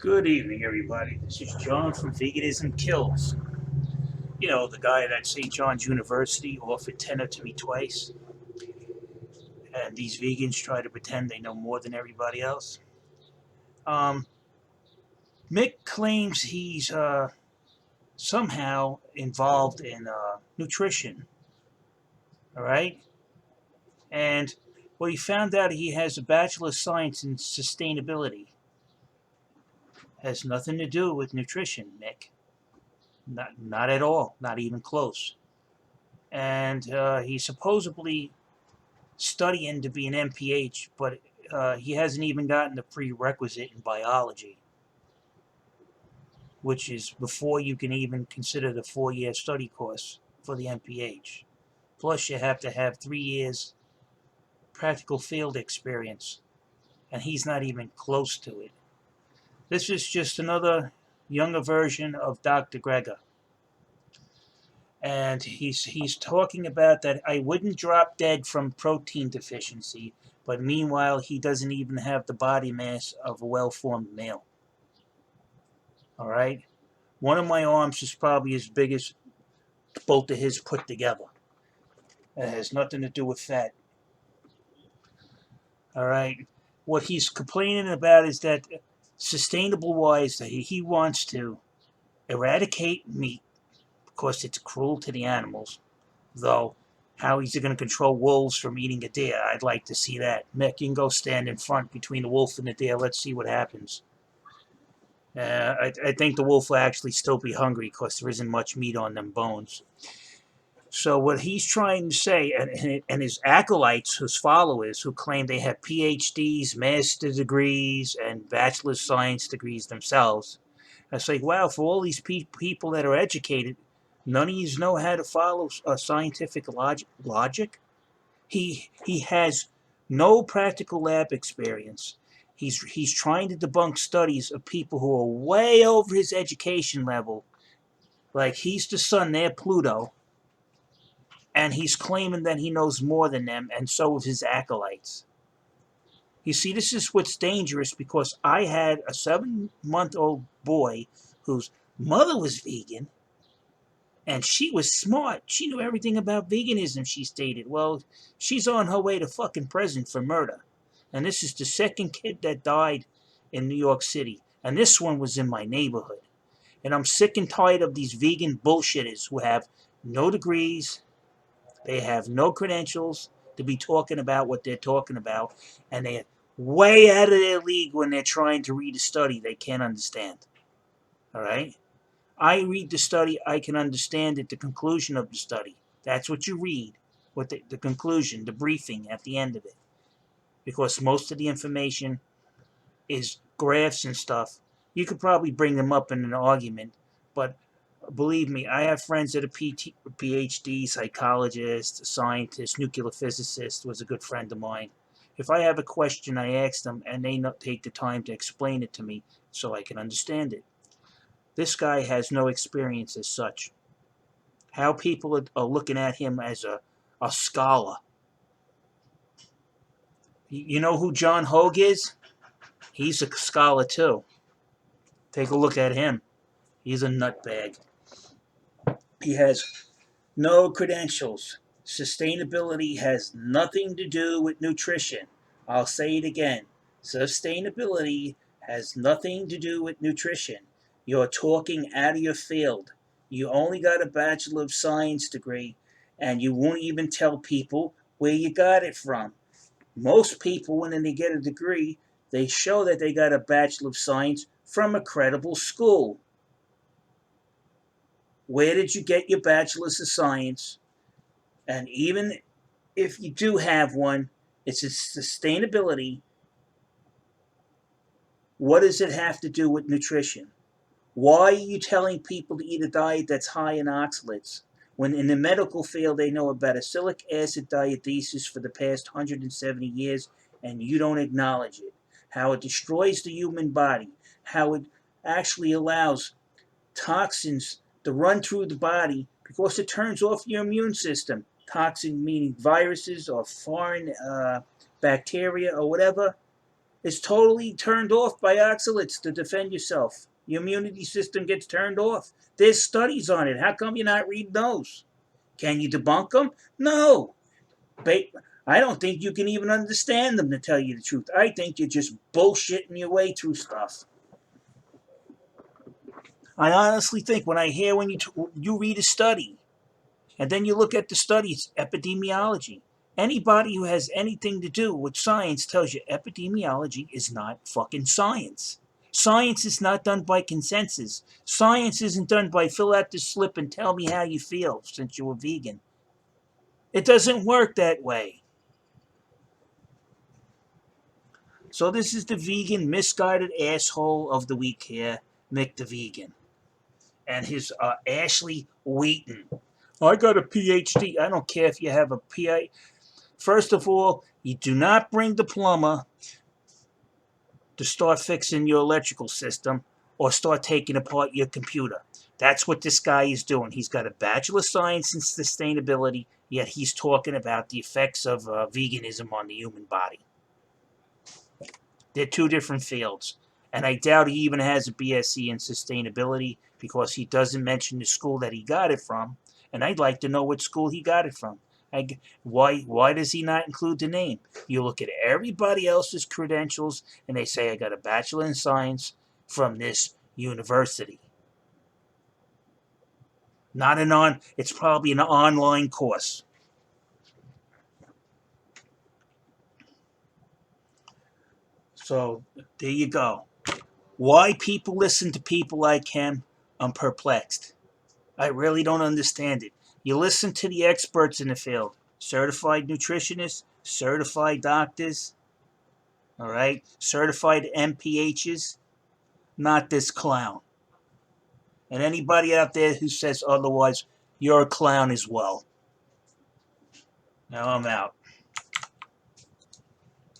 Good evening, everybody. This is John from Veganism KILLS. You know, the guy at St. John's University offered tenner to me twice, and these vegans try to pretend they know more than everybody else. Um, Mick claims he's somehow involved in nutrition, all right? And well, he found out he has a Bachelor of Science in Sustainability. Has nothing to do with nutrition, Mick. Not at all, not even close. And he's supposedly studying to be an MPH, but he hasn't even gotten the prerequisite in biology, which is before you can even consider the 4-year study course for the MPH. Plus, you have to have 3 years practical field experience, and he's not even close to it. This is just another younger version of Dr. Greger. And he's talking about that I wouldn't drop dead from protein deficiency, but meanwhile he doesn't even have the body mass of a well-formed male. All right, one of my arms is probably as big as both of his put together. It has nothing to do with fat. All right, what he's complaining about is that sustainable wise that he wants to eradicate meat because it's cruel to the animals. Though, how he's going to control wolves from eating a deer, I'd like to see that. Mick, you can go stand in front between the wolf and the deer. Let's see what happens. I think the wolf will actually still be hungry because there isn't much meat on them bones. So what he's trying to say, and his acolytes, his followers, who claim they have PhDs, master degrees, and bachelor of science degrees themselves, it's like, wow, for all these people that are educated, none of you know how to follow scientific logic. He has no practical lab experience. He's trying to debunk studies of people who are way over his education level, like he's the sun, they're Pluto, and he's claiming that he knows more than them, and so have his acolytes. You see, this is what's dangerous because I had a 7-month-old boy whose mother was vegan, and she was smart. She knew everything about veganism, she stated. Well, she's on her way to fucking prison for murder. And this is the second kid that died in New York City. And this one was in my neighborhood. And I'm sick and tired of these vegan bullshitters who have no degrees, they have no credentials to be talking about what they're talking about, and they're way out of their league when they're trying to read a study they can't understand. All right? I read the study, I can understand it, the conclusion of the study. That's what you read, with the conclusion, the briefing at the end of it. Because most of the information is graphs and stuff. You could probably bring them up in an argument, but believe me, I have friends that are PhD, psychologists, scientists, nuclear physicist was a good friend of mine. If I have a question, I ask them, and they take the time to explain it to me so I can understand it. This guy has no experience as such. How people are looking at him as a scholar. You know who John Hogue is? He's a scholar too. Take a look at him. He's a nutbag. He has no credentials. Sustainability has nothing to do with nutrition. I'll say it again. Sustainability has nothing to do with nutrition. You're talking out of your field. You only got a Bachelor of Science degree, and you won't even tell people where you got it from. Most people, when they get a degree, they show that they got a Bachelor of Science from a credible school. Where did you get your Bachelor's of Science? And even if you do have one, it's a sustainability. What does it have to do with nutrition? Why are you telling people to eat a diet that's high in oxalates when in the medical field they know about acylic acid diathesis for the past 170 years and you don't acknowledge it? How it destroys the human body, how it actually allows toxins to run through the body because it turns off your immune system. Toxin meaning viruses or foreign bacteria or whatever. is totally turned off by oxalates to defend yourself. Your immunity system gets turned off. There's studies on it. How come you're not reading those? Can you debunk them? No. I don't think you can even understand them, to tell you the truth. I think you're just bullshitting your way through stuff. I honestly think when you read a study, and then you look at the studies, epidemiology. Anybody who has anything to do with science tells you epidemiology is not fucking science. Science is not done by consensus. Science isn't done by fill out this slip and tell me how you feel since you're a vegan. It doesn't work that way. So this is the vegan misguided asshole of the week here, Mick the Vegan. And his Ashley Wheaton. I got a PhD. I don't care if you have a PhD. First of all, you do not bring the plumber to start fixing your electrical system or start taking apart your computer. That's what this guy is doing. He's got a Bachelor of Science in Sustainability, yet he's talking about the effects of veganism on the human body. They're two different fields. And I doubt he even has a BSc in sustainability because he doesn't mention the school that he got it from. And I'd like to know what school he got it from. Why does he not include the name? You look at everybody else's credentials and they say I got a Bachelor in Science from this university. It's probably an online course. So there you go. Why people listen to people like him, I'm perplexed. I really don't understand it. You listen to the experts in the field, certified nutritionists, certified doctors, all right, certified MPHs, not this clown. And anybody out there who says otherwise, you're a clown as well. Now I'm out.